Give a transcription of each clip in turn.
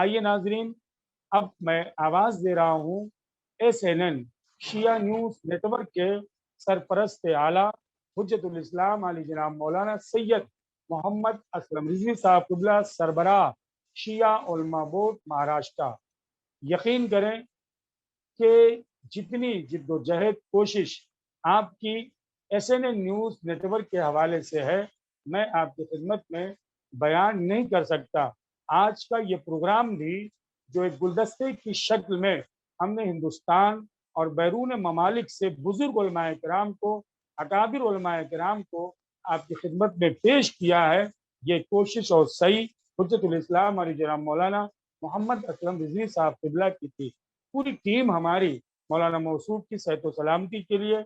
آئیے ناظرین، اب میں آواز دے رہا ہوں SNN شیعہ نیوز نیٹ ورک کے سرپرست اعلیٰ حجت الاسلام علی جناب مولانا سید محمد اسلم رضوی صاحب قبلہ سربراہ شیعہ علماء بورڈ مہاراشٹر۔ یقین کریں کہ جتنی جد و جہد کوشش آپ کی SNN نیوز نیٹ ورک کے حوالے سے ہے، میں آپ کی خدمت میں بیان نہیں کر سکتا۔ آج کا یہ پروگرام بھی جو ایک گلدستے کی شکل میں ہم نے ہندوستان اور بیرون ممالک سے بزرگ علماء کرام کو، اکابر علماء کرام کو آپ کی خدمت میں پیش کیا ہے، یہ کوشش اور صحیح حجت الاسلام علی جناب مولانا محمد اسلم رضوی صاحب قبلہ کی تھی۔ پوری ٹیم ہماری مولانا موصوف کی صحت و سلامتی کے لیے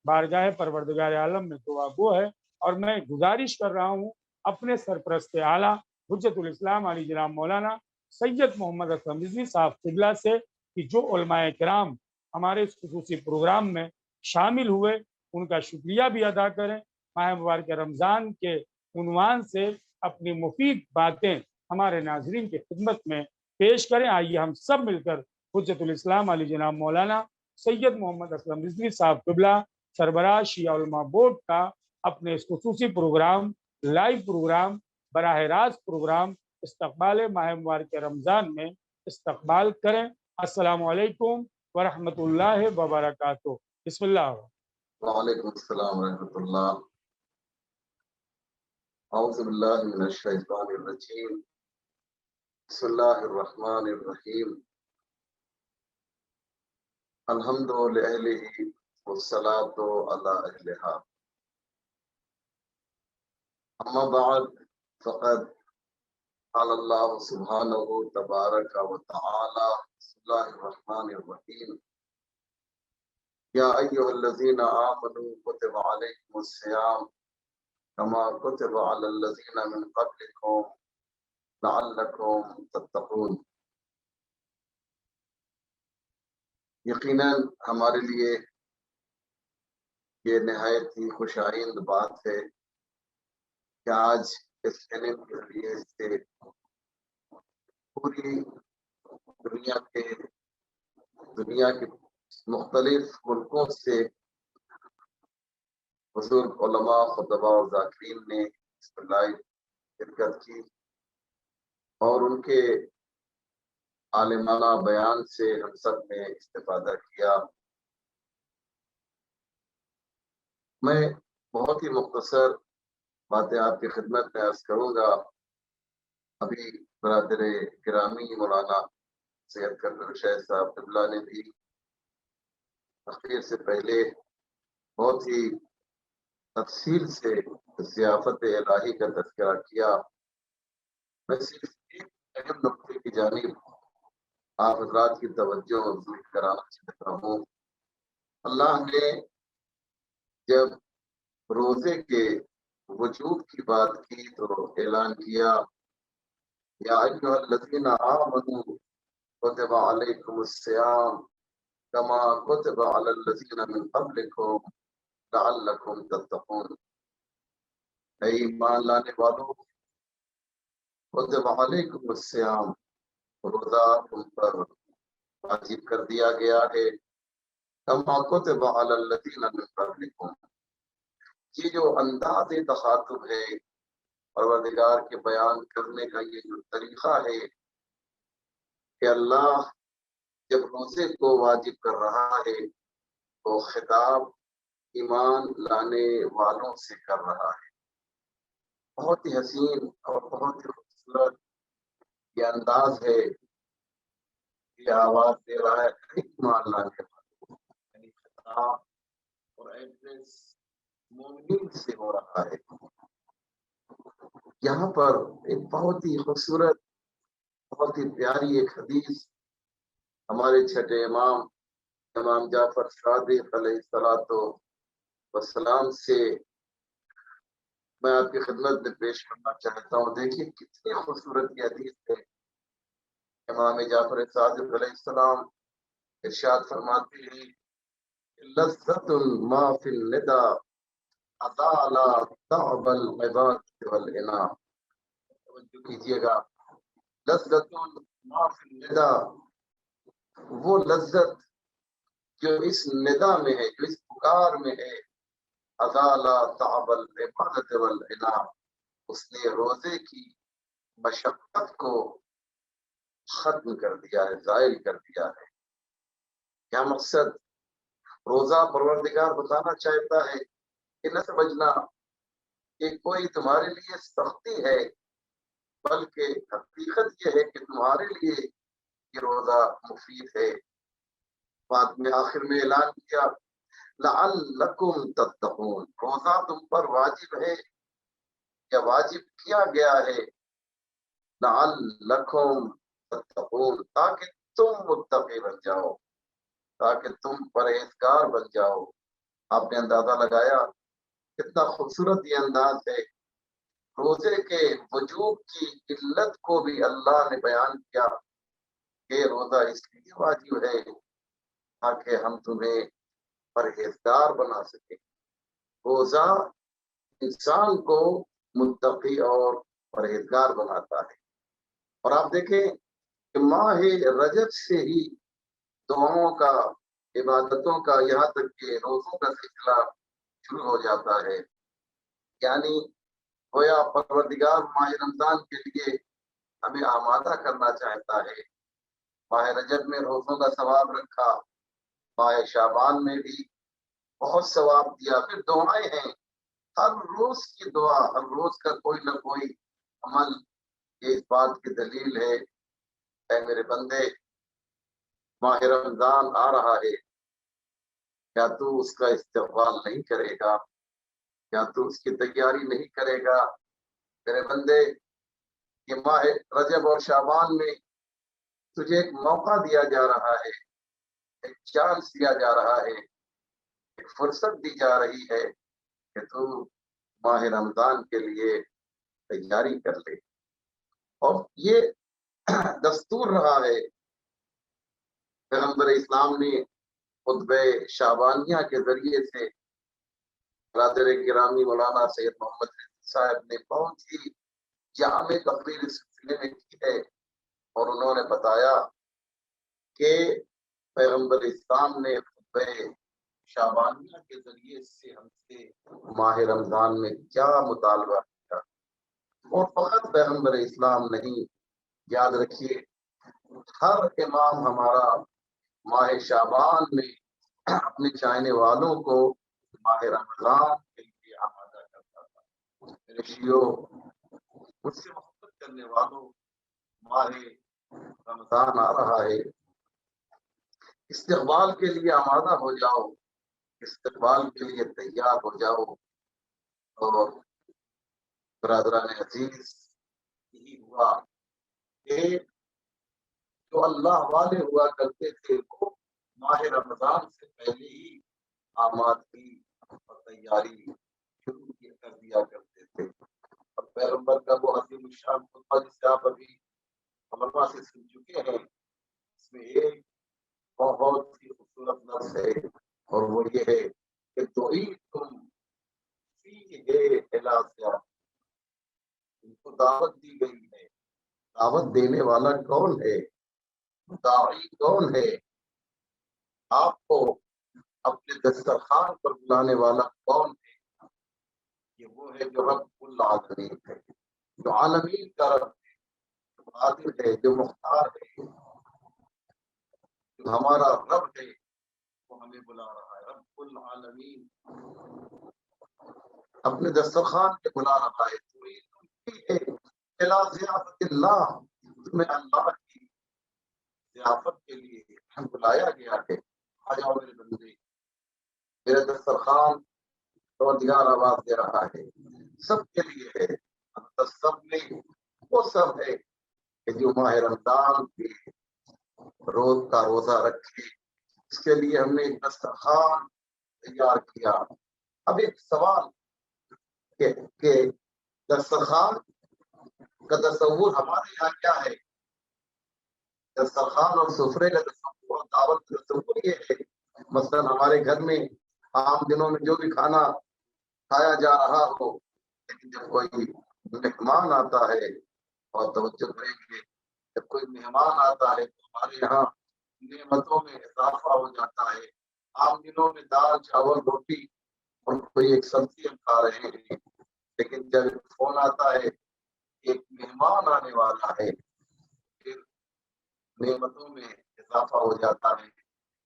بارگاہ پروردگار عالم میں دعا گو ہے، اور میں گزارش کر رہا ہوں اپنے سرپرست اعلیٰ حجت الاسلام علی جناب مولانا سید محمد اسلم رضوی صاحب قبلہ سے کہ جو علماء کرام ہمارے اس خصوصی پروگرام میں شامل ہوئے ان کا شکریہ بھی ادا کریں، ماہ مبارک رمضان کے عنوان سے اپنی مفید باتیں ہمارے ناظرین کی خدمت میں پیش کریں۔ آئیے ہم سب مل کر حجت الاسلام علی جناب مولانا سید محمد اسلم رضوی صاحب قبلہ سربراہ شیعہ علماء بورڈ کا اپنے اس خصوصی پروگرام، لائیو پروگرام، براہ راست پروگرام استقبال ماہ مبارک رمضان میں استقبال کریں۔ السلام علیکم ورحمۃ اللہ وبرکاتہ۔ بسم اللہ۔ وعلیکم السلام ورحمۃ اللہ۔ اعوذ باللہ من الشیطان الرجیم، بسم اللہ الرحمن الرحیم، الحمد للہ والصلاۃ علی اہلہا، اما بعد فقد قال اللہ سبحانہ تبارک و تعالی، بسم اللہ الرحمن الرحیم، یا ایھا الذین آمنوا کتب علیکم الصیام کما کتب علی الذین من قبلکم لعلکم تتقون۔ یقیناً ہمارے لیے یہ نہایت ہی خوش آئند بات ہے کہ آج SNN کے ذریعے سے پوری دنیا کے مختلف ملکوں سے بزرگ علماء، خطباء اور ذاکرین نے اس میں لائیو شرکت کی اور ان کے عالمانہ بیان سے ہم سب نے استفادہ کیا۔ میں بہت ہی مختصر باتیں آپ کی خدمت میں عرض کروں گا۔ ابھی برادر گرامی مولانا سید کربل شیخ صاحب قبلہ نے بھی تقریر سے پہلے بہت ہی تفصیل سے ضیافت الہی کا تذکرہ کیا۔ میں صرف ایک اہم نقطے کی جانب آپ حضرات کی توجہ مبذول کرانا چاہتا ہوں۔ اللہ نے جب روزے کے وجوب کی بات کی تو اعلان کیا، یا ایھا الذین آمنوا کتب علیکم الصیام کما کتب علی الذین من قبلکم لعلکم تتقون۔ اے ایمان لانے والو، کتب علیکم الصیام، روزہ تم پر واجب کر دیا گیا ہے، کما کتب علی الذین من قبلکم۔ یہ جو انداز تخاطب ہے، پروردگار کے بیان کرنے کا یہ جو طریقہ ہے کہ اللہ جب روزے کو واجب کر رہا ہے تو خطاب ایمان لانے والوں سے کر رہا ہے۔ بہت ہی حسین اور بہت ہی خوبصورت یہ انداز ہے، یہ آواز دے رہا ہے ایمان لانے والوں، یعنی خطاب اور ایڈریس مومنین سے ہو رہا ہے۔ یہاں پر ایک بہت ہی خوبصورت، بہت ہی پیاری ایک حدیث ہمارے چھٹے امام جعفر صادق علیہ السلام سے میں آپ کی خدمت میں پیش کرنا چاہتا ہوں۔ دیکھیے کتنی خوبصورت یہ حدیث ہے۔ امام جعفر صادق علیہ السلام ارشاد فرماتے ہیں، لذت ما فی الندى اطال تعب العباد والعناء۔ توجہ کیجیے گا، لذت معافی ندا، وہ لذت جو اس ندا میں ہے، جو اس پکار میں ہے، ازالہ تعب العبادت والعناء، اس نے روزے کی مشقت کو ختم کر دیا ہے، زائل کر دیا ہے۔ کیا مقصد؟ روزہ پروردگار بتانا چاہتا ہے کہ نہ سمجھنا کہ کوئی تمہارے لیے سختی ہے، بلکہ حقیقت یہ ہے کہ تمہارے لیے یہ روزہ مفید ہے۔ بعد میں آخر میں اعلان کیا لعلکم تتقون، روزہ تم پر واجب ہے یا واجب کیا گیا ہے لعلکم تتقون، تاکہ تم متقی بن جاؤ، تاکہ تم پرہیزگار بن جاؤ۔ آپ نے اندازہ لگایا کتنا خوبصورت یہ انداز ہے۔ روزے کے وجوب کی علت کو بھی اللہ نے بیان کیا کہ روزہ اس لیے واجب ہے تاکہ ہم تمہیں پرہیزگار بنا سکیں۔ روزہ انسان کو متقی اور پرہیزگار بناتا ہے۔ اور آپ دیکھیں کہ ماہ رجب سے ہی دعاؤں کا، عبادتوں کا، یہاں تک کہ روزوں کا سلسلہ شروع ہو جاتا ہے۔ یعنی گویا پروردگار ماہ رمضان کے لیے ہمیں آمادہ کرنا چاہتا ہے۔ ماہ رجب میں روزوں کا ثواب رکھا، ماہ شعبان میں بھی بہت ثواب دیا۔ پھر دعائیں ہیں، ہر روز کی دعا، ہر روز کا کوئی نہ کوئی عمل، یہ اس بات کی دلیل ہے اے میرے بندے، ماہ رمضان آ رہا ہے، کیا تو اس کا استقبال نہیں کرے گا؟ کیا تو اس کی تیاری نہیں کرے گا؟ میرے بندے، یہ ماہ رجب اور شعبان میں تجھے ایک موقع دیا جا رہا ہے، ایک چانس دیا جا رہا ہے، ایک فرصت دی جا رہی ہے کہ تو ماہ رمضان کے لیے تیاری کر لے۔ اور یہ دستور رہا ہے پیغمبر اسلام نے خطبہ شعبانیہ کے ذریعے سے برادر گرامی مولانا سید محمد رضوی صاحب نے بہت ہی جامع تقریر اس سلسلے میں کی ہے، اور انہوں نے بتایا کہ پیغمبر اسلام نے خطبہ شعبانیہ کے ذریعے سے ہم سے ماہ رمضان میں کیا مطالبہ کیا۔ اور فقط پیغمبر اسلام نہیں، یاد رکھیے ہر امام ہمارا ماہ شعبان میں اپنے چاہنے والوں کو ماہ رمضان کے لیے آمادہ کرتا تھا۔ میرے شیعو، مجھ سے محبت کرنے والوں، ماہ رمضان آ رہا ہے، استقبال کے لیے آمادہ ہو جاؤ، استقبال کے لیے تیار ہو جاؤ۔ اور برادران عزیز، یہی ہوا کہ جو اللہ والے ہوا کرتے تھے وہ ماہ رمضان سے پہلے ہی آمادگی اور تیاری شروع کر دیا کرتے تھے۔ اور پیغمبر کا وہ عظیم الشان خطبہ جسے آپ ابھی علماء سے سن چکے ہیں، اس میں ایک بہت ہی خوبصورت لفظ ہے، اور وہ یہ ہے کہ تم ان کو دعوت دی گئی ہے۔ دعوت دینے والا کون ہے؟ داعی کون ہے؟ آپ کو اپنے دسترخوان پر بلانے والا کون ہے؟ یہ وہ ہے جو رب العالمین ہے، جو عالمین کا رب ہے، جو قادر ہے، جو مختار ہے، جو ہمارا رب ہے، وہ ہمیں بلا رہا ہے۔ رب العالمین اپنے دسترخوان پہ بلا رہا ہے۔ ضیافت اللہ، تمہیں اللہ کی ضیافت کے لیے بلایا گیا ہے۔ آ جاؤ میرے بندے، میرے دسترخوان پروردگار آواز دے رہا ہے، سب کے لیے ہے۔ سب میں وہ سب ہے کہ جو ماہ رمضان کے روز کا روزہ رکھے، اس کے لیے ہم نے ایک دسترخوان تیار کیا۔ اب ایک سوال کہ دسترخوان کا تصور ہمارے یہاں کیا ہے؟ دسترخوان اور سفرے کا تصور، دعوت کا تصور یہ ہے، مثلا ہمارے گھر میں عام دنوں میں جو بھی کھانا کھایا جا رہا ہو، لیکن جب کوئی مہمان آتا ہے اور توجہ کریں گے جب کوئی مہمان آتا ہے تو ہمارے یہاں نعمتوں میں اضافہ ہو جاتا ہے. عام دنوں میں دال چاول روٹی اور کوئی ایک سبزی ہم کھا رہے ہیں، لیکن جب فون آتا ہے ایک مہمان آنے والا ہے پھر نعمتوں میں اضافہ ہو جاتا ہے.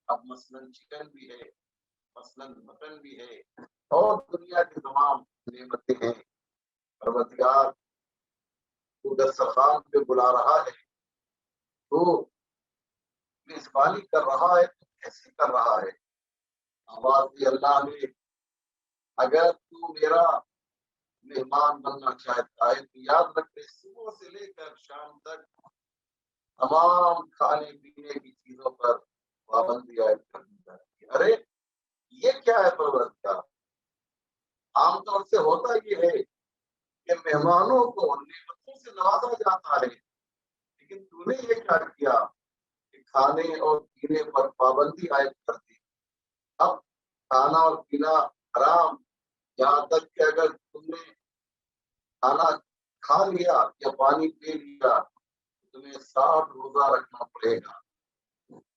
اب مثلاً چکن بھی ہے، مثلاً مٹن بھی ہے اور دنیا کی تمام نعمتیں ہیں. پروردگار کو دسترخوان پہ بلا رہا ہے تو میزبانی کر رہا ہے تو کیسے کر رہا ہے؟ آواز دی اللہ نے، اگر تو میرا مہمان بننا چاہتا ہے تو یاد رکھے صبح سے لے کر شام تک تمام کھانے پینے کی چیزوں پر پابندی عائد کرنی چاہیے. ارے یہ کیا ہے پروردگار؟ عام طور سے ہوتا یہ ہے کہ مہمانوں کو نعمتوں سے نوازا جاتا ہے، لیکن تو نے یہ کیا کیا کہ کھانے اور پینے پر پابندی عائد کر دی. اب کھانا اور پینا حرام، یہاں تک کہ اگر تم نے کھانا کھا لیا یا پانی پی لیا تمہیں 60 روزہ رکھنا پڑے گا.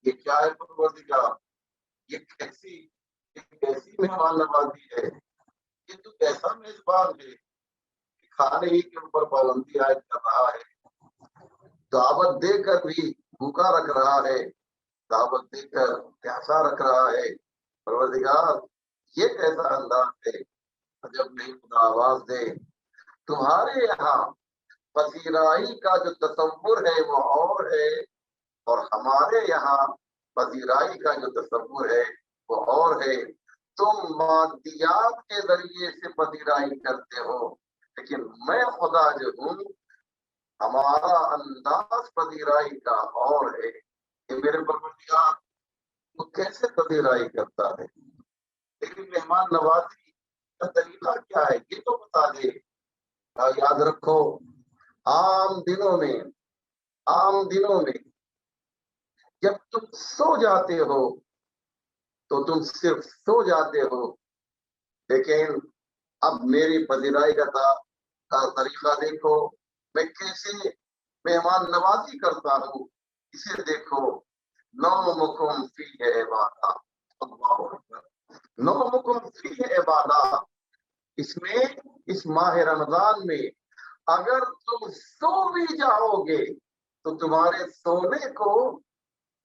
یہ کیا ہے پروردگار؟ یہ کیسی مہمان نوازی ہے؟ یہ تو کیسا میزبان ہے کہ کھانے ہی کے اوپر پابندی عائد کر رہا ہے، دعوت دے کر بھی بھوکا رکھ رہا ہے، دعوت دے کر پیاسا رکھ رہا ہے. پروردگار یہ کیسا انداز ہے؟ جب نہیں خدا آواز دے تمہارے یہاں پذیرائی کا جو تصور ہے وہ اور ہے، اور ہمارے یہاں پذیرائی کا جو تصور ہے وہ اور ہے. تم مادیات کے ذریعے سے پذیرائی کرتے ہو، لیکن میں خدا جو ہوں ہمارا انداز پذیرائی کا اور ہے. کہ میرے پروردگار وہ کیسے پذیرائی کرتا ہے؟ لیکن مہمان نوازی کا طریقہ کیا ہے یہ تو بتا دے. یاد رکھو عام دنوں میں جب تم سو جاتے ہو تو تم صرف سو جاتے ہو، لیکن اب میری پذیرائی کا طریقہ دیکھو، میں کیسے مہمان نوازی کرتا ہوں. اسے دیکھو، نومکم فیہ عبادہ، اللہ اکبر، نومکم فیہ عبادہ. اس ماہ رمضان میں اگر تم سو بھی جاؤ گے تو تمہارے سونے کو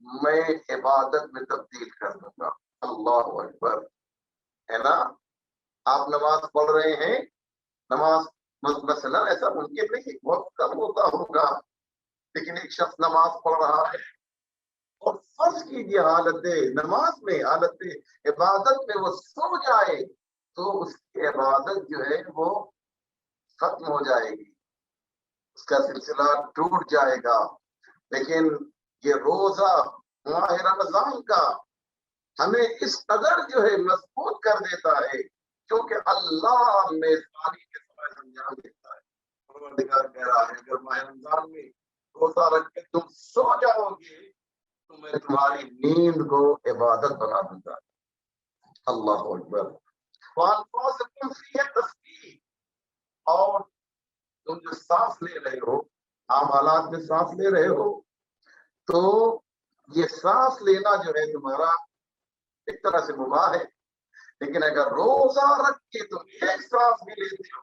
میں عبادت میں تبدیل کر دوں گا. اللہ اکبر. ہے نا؟ آپ نماز پڑھ رہے ہیں، نماز مثلا ایسا ممکن نہیں بہت کم ہوتا ہوگا، لیکن ایک شخص نماز پڑھ رہا ہے اور فرض کیجیے حالت نماز میں، حالت عبادت میں وہ سو جائے تو اس کی عبادت جو ہے وہ ختم ہو جائے گی، اس کا سلسلہ ٹوٹ جائے گا. لیکن یہ روزہ ماہ رمضان کا ہمیں اس قدر جو ہے مضبوط کر دیتا ہے کیونکہ اللہ میزبانی کے سمے انجام دیتا ہے. پروردگار کہہ رہا ہے اگر ماہ رمضان میں روزہ رکھ کے تم سو جاؤ گے تو میں تمہاری نیند کو عبادت بنا دوں گا. اللہ اکبر. وانفسکم فیہ تسبیح، اور تم جو سانس لے رہے ہو، عام حالات میں سانس لے رہے ہو تو یہ سانس لینا جو ہے تمہارا ایک طرح سے مباح ہے، لیکن اگر روزہ رکھ کے تم ایک سانس بھی لیتے ہو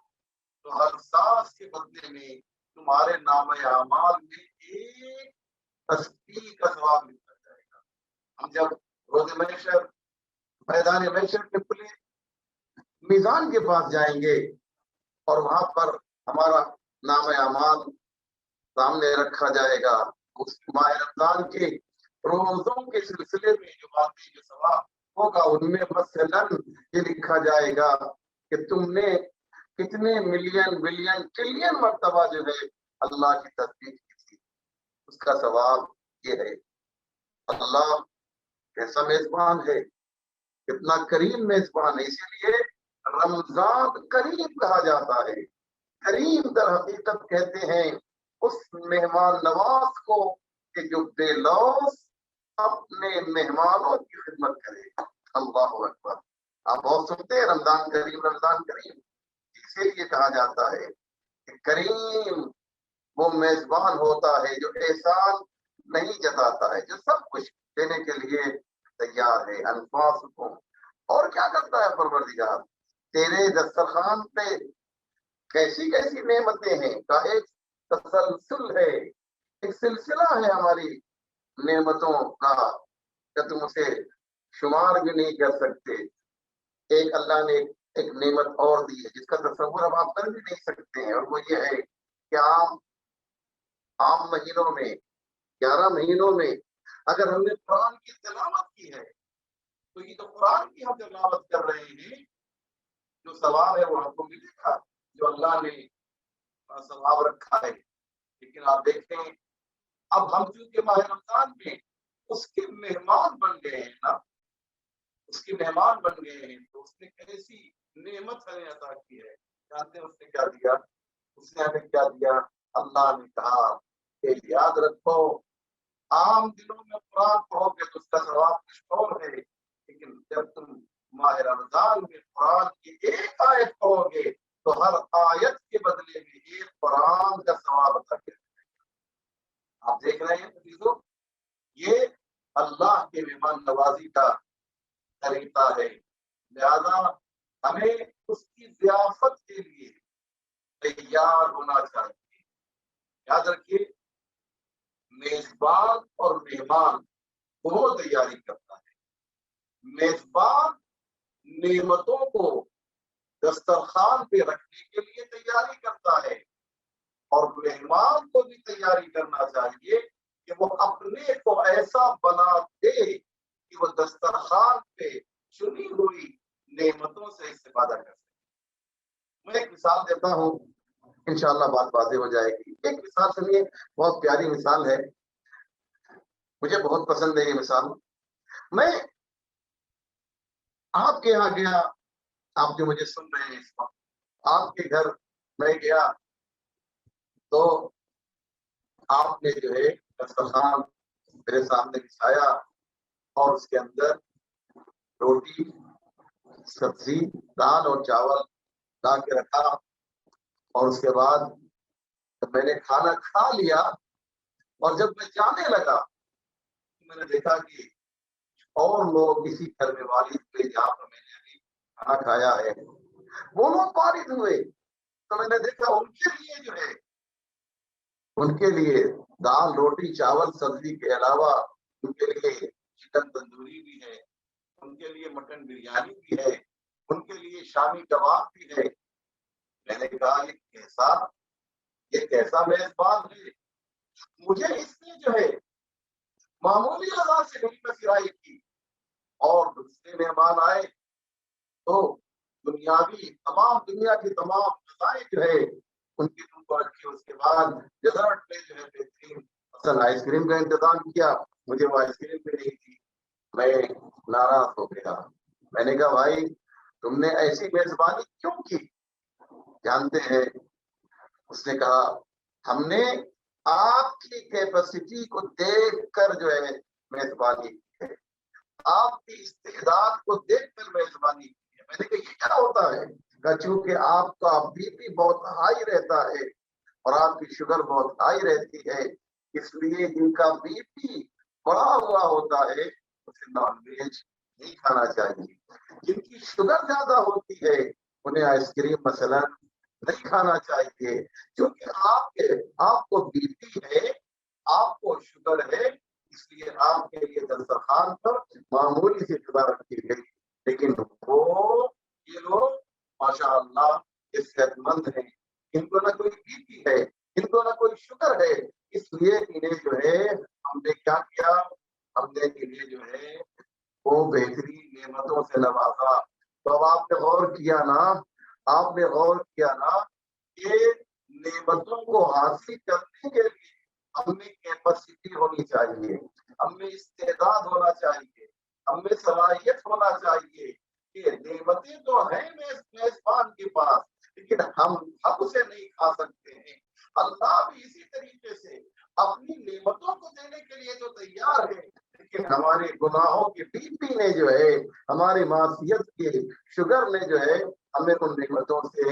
تو ہر سانس کے بدلے میں تمہارے نام اعمال میں ایک تسبیح کا ثواب ملتا جائے گا. ہم جب روز محشر میدان محشر کے کھلے میزان کے پاس جائیں گے اور وہاں پر ہمارا نام اعمال سامنے رکھا جائے گا، اس ماہ رمضان کے روزوں کے سلسلے میں جو باتیں جو ثواب ہوگا ان میں مثلا یہ لکھا جائے گا کہ تم نے کتنے ملین بلین ٹریلین مرتبہ جو ہے اللہ کی تسبیح کی تھی، اس کا ثواب یہ ہے. اللہ کیسا میزبان ہے، کتنا کریم میزبان ہے. اسی لیے رمضان کریم کہا جاتا ہے. کریم در حقیقت کہتے ہیں اس مہمان نواز کو کہ جو بے لوث اپنے مہمانوں کی خدمت کرے. اللہ اکبر. آپ بہت سنتے ہیں رمضان کریم رمضان کریم، اسی لیے کہا جاتا ہے کہ کریم وہ میزبان ہوتا ہے جو احسان نہیں جتاتا ہے، جو سب کچھ دینے کے لیے تیار ہے۔ انفاسکم، اور کیا کرتا ہے پروردگار؟ تیرے دسترخوان پہ کیسی کیسی نعمتیں ہیں کا ایک تسلسل ہے، ایک سلسلہ ہے ہماری نعمتوں کا کہ تم اسے شمار بھی نہیں کر سکتے۔ ایک اللہ نے ایک نعمت اور دی ہے جس کا تصور اب آپ کر بھی نہیں سکتے ہیں، اور وہ یہ ہے کہ عام مہینوں میں 11 مہینوں میں اگر ہم نے قرآن کی تلاوت کی ہے تو یہ تو قرآن کی ہم تلاوت کر رہے ہیں، جو ثواب ہے وہ ہم کو ملے گا جو اللہ نے ثواب رکھا ہے۔ لیکن آپ دیکھیں اب ہم چونکہ ماہ رمضان میں اس کے مہمان بن گئے ہیں نا، اس کے مہمان بن گئے ہیں، تو اس نے کیسی نعمت ہمیں عطا کی ہے۔ جانتے ہیں اس نے کیا دیا؟ اس نے ہمیں کیا دیا؟ اللہ نے کہا کہ یاد رکھو عام دنوں میں قرآن پڑھو گے تو اس کا ثواب کچھ اور ہے، لیکن جب تم ماہ رمضان میں قرآن کی ایک آیت پڑھو گے تو ہر آیت کے بدلے میں ایک قرآن کا ثواب عطا کیا جائے گا۔ آپ دیکھ رہے ہیں عزیزو، یہ اللہ کے مہمان نوازی کا طریقہ ہے، لہذا ہمیں اس کی ضیافت کے لیے تیار ہونا چاہیے۔ یاد رکھیے میزبان اور مہمان دونوں تیاری کرتا ہے۔ میزبان نعمتوں کو دسترخوان پہ رکھنے کے لیے تیاری کرتا ہے، اور مہمان کو بھی تیاری کرنا چاہیے کہ وہ اپنے کو ایسا بنا دے کہ وہ دسترخوان پہ چنی ہوئی نعمتوں سے استفادہ کر سکے۔ میں ایک مثال دیتا ہوں، انشاءاللہ بات واضح ہو جائے گی۔ ایک مثال سنیے، بہت پیاری مثال ہے، مجھے بہت پسند ہے یہ مثال۔ میں آپ کے یہاں گیا، آپ جو مجھے سن رہے ہیں اس وقت، آپ کے گھر میں گیا تو آپ نے جو ہے دسترخوان میرے سامنے بچھایا اور اس کے اندر روٹی، سبزی، دال اور چاول لا کے رکھا، اور اس کے بعد جب میں نے کھانا کھا لیا اور جب میں جانے لگا تو میں نے دیکھا کہ اور لوگ اسی گھر میں والد پہ جہاں پر میں نے ابھی کھانا کھایا ہے وہ لوگ وارد ہوئے، تو میں نے دیکھا ان کے لیے جو ہے، ان کے لیے دال، روٹی، چاول، سبزی کے علاوہ ان کے لیے چکن تندوری بھی ہے، ان کے لیے مٹن بریانی بھی ہے، ان کے لیے شامی کباب بھی ہے۔ میں نے کہا یہ کیسا میزبان ہے، مجھے اس نے جو ہے معمولی غذا سے نہیں پذیرائی کی، اور دوسرے مہمان آئے تو دنیا کی تمام غذائیں جو ہے ان کی تم کو رکھی، اس کے بعد ڈیزرٹ میں جو ہے بہترین اصل آئس کریم کا انتظام کیا، مجھے وہ آئس کریم بھی نہیں تھی۔ میں ناراض ہو گیا، میں نے کہا بھائی تم نے ایسی میزبانی کیوں کی؟ جانتے ہیں اس نے کہا ہم نے آپ کی کیپیسٹی کو دیکھ کر جو ہے میزبانی کی ہے، آپ کی استعداد کو دیکھ کر میزبانی کی ہے۔ میں نے کہا یہ کیا ہوتا ہے؟ کہ چونکہ آپ کا بی پی بہت ہائی رہتا ہے اور آپ کی شوگر بہت ہائی رہتی ہے، اس لیے جن کا بی پی بڑا ہوا ہوتا ہے اسے نان ویج نہیں کھانا چاہیے، جن کی شوگر زیادہ ہوتی ہے انہیں آئس کریم مثلا نہیں کھانا چاہیے، کیونکہ آپ کو بی پی ہے، آپ کو شوگر ہے، اس لیے آپ کے لیے دسترخوان پر معمولی سی غذا رکھی گئی، لیکن یہ لوگ ماشاء اللہ صحت مند ہیں، ان کو نہ کوئی بی پی ہے، ان کو نہ کوئی شوگر ہے، اس لیے انہیں جو ہے ہم نے کیا کیا، ہم نے انہیں جو ہے وہ بہترین نعمتوں سے نوازا۔ تو اب آپ نے غور کیا نا کہ نعمتوں کو حاصل کرنے کے لیے ہم میں کیپیسٹی ہونی چاہیے، ہم میں استعداد ہونا چاہیے، ہم میں صلاحیت ہونا چاہیے کہ نعمتیں تو ہیں میزبان کے پاس، لیکن ہم اسے نہیں کھا سکتے ہیں۔ اللہ بھی اسی طریقے سے اپنی نعمتوں کو دینے کے لیے تو تیار ہے، لیکن ہمارے گناہوں کے بی پی نے جو ہے، ہماری معصیت کے شوگر نے جو ہے ہمیں ان نعمتوں سے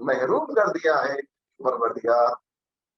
محروم کر دیا ہے۔ پروردگار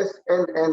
SNN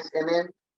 SNN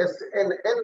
SNN